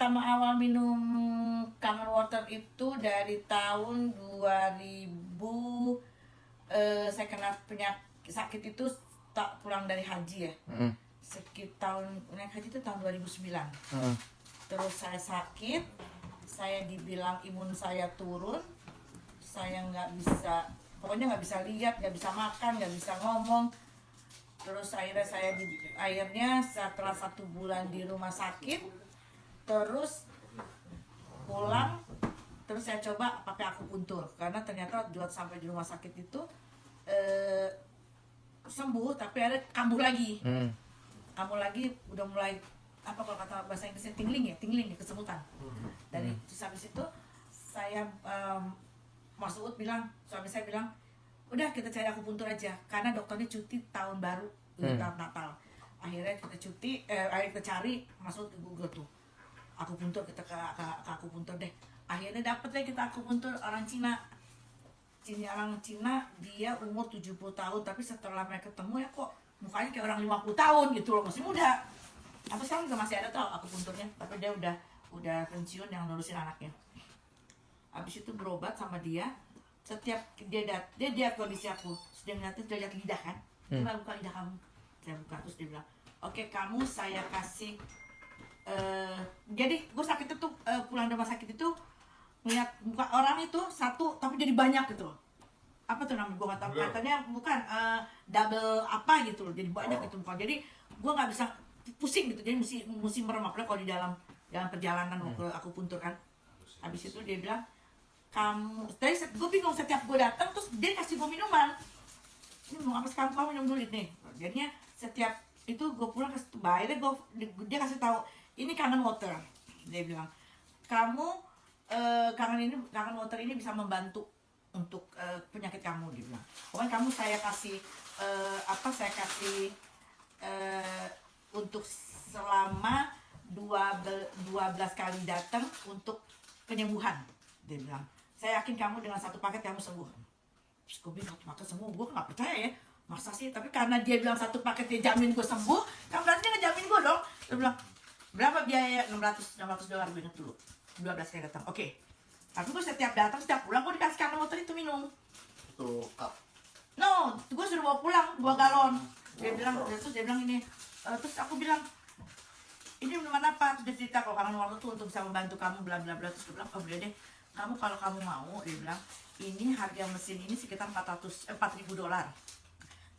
pertama awal minum Kangen Water itu dari tahun 2000. Saya kena penyakit sakit itu tak pulang dari haji ya. Sekitar naik haji itu tahun 2009. Terus saya sakit, saya dibilang imun saya turun, saya nggak bisa, pokoknya nggak bisa lihat, nggak bisa makan, nggak bisa ngomong. Terus akhirnya setelah 1 bulan di rumah sakit, terus pulang, terus saya coba pakai akupuntur karena ternyata sampai di rumah sakit itu sembuh, tapi ada kambuh lagi. Kambuh lagi, udah mulai apa kalau kata bahasa Inggrisnya tingling ya, kesemutan. Dari terus habis itu saya Mas Uut bilang, suami saya bilang, udah kita cari akupuntur aja karena dokternya cuti tahun baru, tahun Natal. Akhirnya kita akhirnya kita cari, masuk ke Google tuh akupuntur, kita ke akupuntur deh. Akhirnya dapet deh kita akupuntur orang Cina, dia umur 70 tahun, tapi setelah mereka ketemu ya kok mukanya kayak orang 50 tahun gitu loh, masih muda. Apa sekarang juga masih ada tau akupunturnya, tapi dia udah pensiun yang nurusin anaknya. Habis itu berobat sama dia, setiap dia kondisi aku, sudah lihat lidah kan, coba buka lidah kamu. Saya buka, terus dia bilang, oke, kamu saya kasih jadi gue sakit itu pulang dari rumah sakit itu ngeliat muka orang itu satu tapi jadi banyak gitu. Apa tuh namanya, gue gak tahu, katanya bukan double apa gitu loh, jadi banyak gitu muka. Jadi gue nggak bisa pusing gitu, jadi mesti merem, apalagi kalau di dalam perjalanan mau ke akupuntur kan. Habis itu dia bilang, kamu, tadi gue bingung, setiap gue datang terus dia kasih gue minuman, ini mau apa sekarang, kamu minum dulu nih. Jadinya setiap itu gue pulang kasih akhirnya dia kasih tahu, ini Kangen Water. Dia bilang, kamu Kangen Water ini bisa membantu untuk penyakit kamu. Dia bilang, pokoknya kamu saya kasih untuk selama 12 kali datang untuk penyembuhan. Dia bilang, saya yakin kamu dengan 1 paket kamu sembuh. Terus gue bilang, 1 paket sembuh, gue gak percaya ya, masa sih? Tapi karena dia bilang 1 paket dia jamin gue sembuh, kan berarti dia ngejamin gue dong. Dia bilang, berapa biaya? $600 gue ingat dulu, 12 kali datang. Oke. Tapi gue setiap datang, setiap pulang gue dikasih Kangen Water itu minum. Itu cup? No, gue suruh bawa pulang 2 galon. Dia bilang, terus dia bilang ini, terus aku bilang, ini minuman apa? Terus dia cerita kalau Kangen Water tuh untuk bisa membantu kamu bla bla bla. Terus dia bilang, oh boleh deh, kamu kalau kamu mau, dia bilang, ini harga mesin ini sekitar $4.000.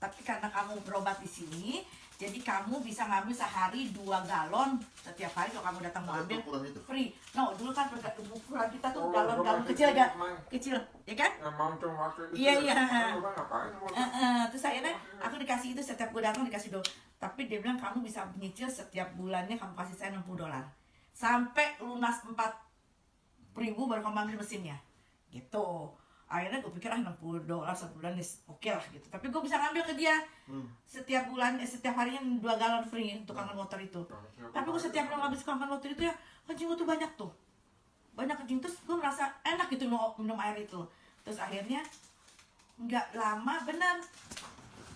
Tapi karena kamu berobat di sini, jadi kamu bisa ngambil sehari 2 galon setiap hari. Kalau kamu datang mau ambil free. No, dulu kan ukuran kita tuh galon kecil agak kecil, ya kan? Iya. Terus akhirnya aku dikasih itu setiap gue datang dikasih $2. Tapi dia bilang kamu bisa nyicil setiap bulannya, kamu kasih saya $60 sampai lunas 4.000 baru kamu ambil mesinnya gitu. Akhirnya gue pikir $60 sebulan oke lah gitu. Tapi gue bisa ngambil ke dia setiap bulan, setiap harinya 2 galon free untuk Kangen Water itu. Tapi gue setiap ngambil Kangen Water itu ya, kencing gue tuh banyak tuh, banyak kencing. Terus gue merasa enak gitu minum air itu. Terus akhirnya nggak lama, benar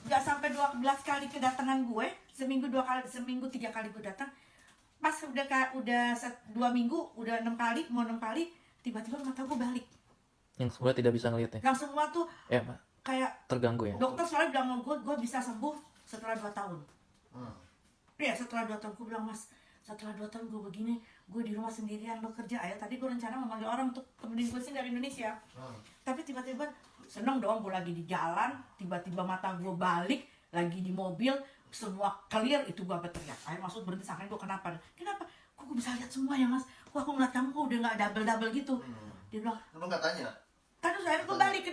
nggak sampai 12 kali kedatangan gue, seminggu 3 kali gue datang. Pas udah 2 minggu, udah 6 kali, mau 6 kali, tiba-tiba mata gue balik. Yang semua tidak bisa ngeliat ya? Yang semua tuh ya, kayak terganggu ya? Dokter soalnya bilang gue bisa sembuh setelah 2 tahun. Iya, setelah 2 tahun. Gue bilang, Mas, setelah 2 tahun gue begini, gue di rumah sendirian bekerja. Tadi gue rencana memanggil orang untuk temenin gue sini dari Indonesia. Tapi tiba-tiba seneng dong, gue lagi di jalan, tiba-tiba mata gue balik, lagi di mobil, semua clear, itu gue berteriak. Akhirnya maksud berhenti, sampai gue kenapa? Kok gue bisa lihat semua ya, Mas? Kok aku ngeliat kamu kok udah gak double-double gitu? Dia bilang, lu gak tanya? Terus akhirnya gue balik ke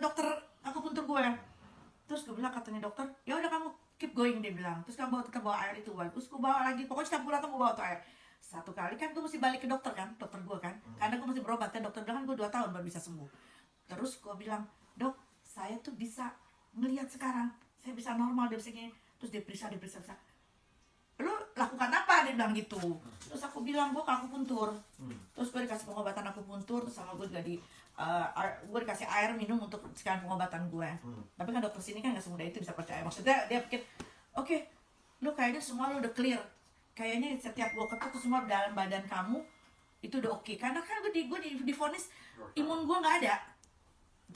dokter akupuntur gue. Terus gue bilang, katanya dokter, ya udah kamu keep going, dia bilang. Terus kamu tetap bawa air itu. Terus gue bawa lagi, pokoknya setiap bulan tuh gue bawa tuh air. 1 kali kan gue mesti balik ke dokter kan, dokter gue kan, karena gue mesti berobat kan. Dokter bilang kan gue 2 tahun baru bisa sembuh. Terus gue bilang, dok, saya tuh bisa melihat sekarang, saya bisa normal, dia bisa gini. Terus dia periksa. Lu lakukan apa? Dia bilang gitu. Terus aku bilang, gue ke akupuntur. Terus gue dikasih pengobatan akupuntur, terus sama gue juga gue dikasih air minum untuk sekarang pengobatan gue. Tapi kan dokter sini kan gak semudah itu bisa percaya. Maksudnya dia pikir, oke, lu kayaknya semua lu udah clear. Kayaknya setiap gue ketuk tuh semua dalam badan kamu itu udah oke. Karena kan gue divonis imun gue nggak ada,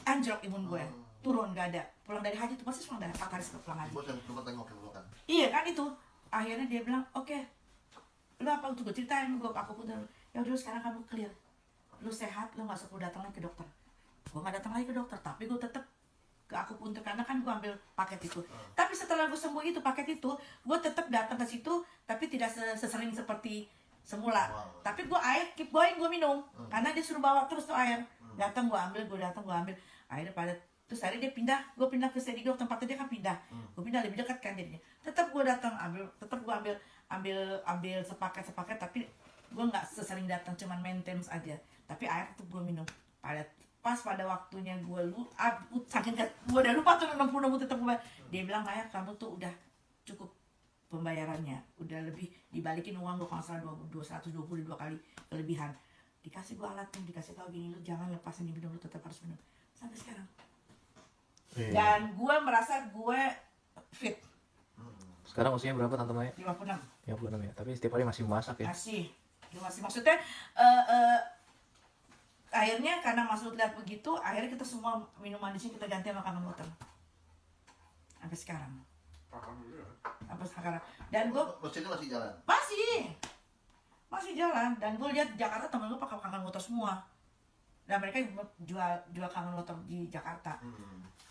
anjlok imun gue, turun nggak ada. Pulang dari haji tuh pasti cuma ada 4 hari sebelum pulang haji. Bos yang coba tengok yang kan. Iya kan itu. Akhirnya dia bilang, oke, lu apa untuk gue ceritain, aku pun ya udah sekarang kamu clear, lu sehat, lu nggak perlu datang lagi ke dokter. Gue nggak datang lagi ke dokter, tapi gue tetap ke akupuntur karena kan gue ambil paket itu. Tapi setelah gue sembuh itu paket itu, gue tetap datang ke situ, tapi tidak sesering seperti semula. Tapi gue air keep going, gue minum karena dia suruh bawa terus tuh air. Datang gue ambil, gue datang gue ambil. Akhirnya pada terus akhirnya dia pindah, gue pindah ke Sedigok, tempatnya dia kan pindah. Gue pindah lebih dekat kan jadinya. Tetap gue datang ambil, tetap gue ambil sepaket, tapi gue nggak sesering datang, cuman maintenance aja. Tapi air tetap gue minum. Pas pada waktunya gue saking gue udah lupa tuh 60 tetap gue. Dia bilang, Maya kamu tuh udah cukup pembayarannya, udah lebih dibalikin uang gue kalau salah 122 kali kelebihan. Dikasih gue alat tuh, dikasih tahu gini, lu jangan lepas ini minum, lu tetap harus minum sampai sekarang. Dan gue merasa gue fit. Sekarang usianya berapa Tante Maya? 56. 56 ya, tapi setiap hari masih masak ya? Masih maksudnya akhirnya karena Mas lihat begitu, akhirnya kita semua minuman di sini kita ganti sama kangen water sampai sekarang. Sampai sekarang. Dan gue Mesinnya masih jalan. masih jalan. Dan gue lihat di Jakarta temen gue pakai kangen water semua. Dan mereka jual kangen water di Jakarta.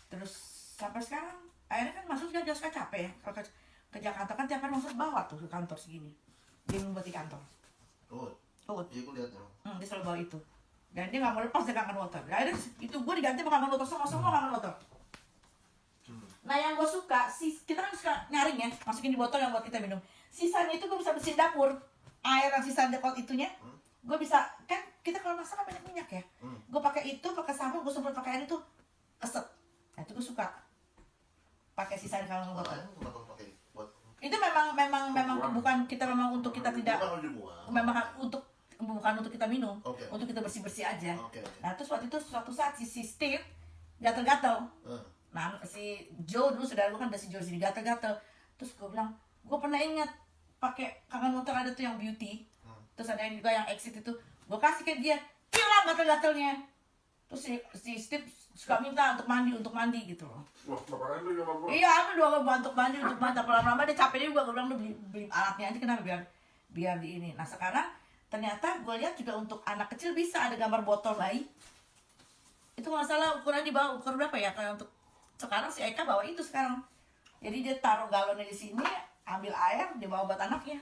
Terus sampai sekarang akhirnya kan Mas kan suka capek ya kalau ke Jakarta kan tiap hari Mas bawa tuh ke kantor segini. Dia membuat di kantor. Oh. Iya gue lihat ya. Dia selalu bawa itu. Dan dia nggak mau lepas dari kangen water. Akhirnya itu gue diganti sama kangen water semua kangen water. Nah yang gue suka, kita kan suka nyaring ya, masukin di botol yang buat kita minum. Sisanya itu gue bisa bersihin dapur. Air yang sisa dekot itunya, gue bisa, kan kita kalau masak kan banyak minyak ya. Gue pakai itu, pakai sabun, gue semprot pakai air itu, keset. Nah itu gue suka. Pakai sisa di kangen botol. Itu memang bukan kita memang untuk kita tidak, memang untuk bukan untuk kita minum, untuk kita bersih aja. Nah terus waktu itu suatu saat si Steve gatel-gatel. Nah si Joe dulu saudara gue kan ada si Joe sini gatel-gatel. Terus gue bilang, gue pernah ingat pakai kangen water ada tuh yang beauty. Terus ada yang juga yang exit itu, gue kasih ke dia, hilang gatel-gatelnya. Terus si Steve suka minta untuk mandi gitu loh. Iya, aku dua untuk mandi. Tapi lama-lama dia capek juga, gue bilang lu beli alatnya aja kenapa biar di ini. Nah sekarang ternyata gue lihat juga untuk anak kecil bisa ada gambar botol bayi. Itu nggak salah ukuran di bawah, ukur berapa ya? Kayak untuk sekarang si Eka bawa itu sekarang. Jadi dia taruh galonnya di sini, ambil air, dia bawa buat anaknya.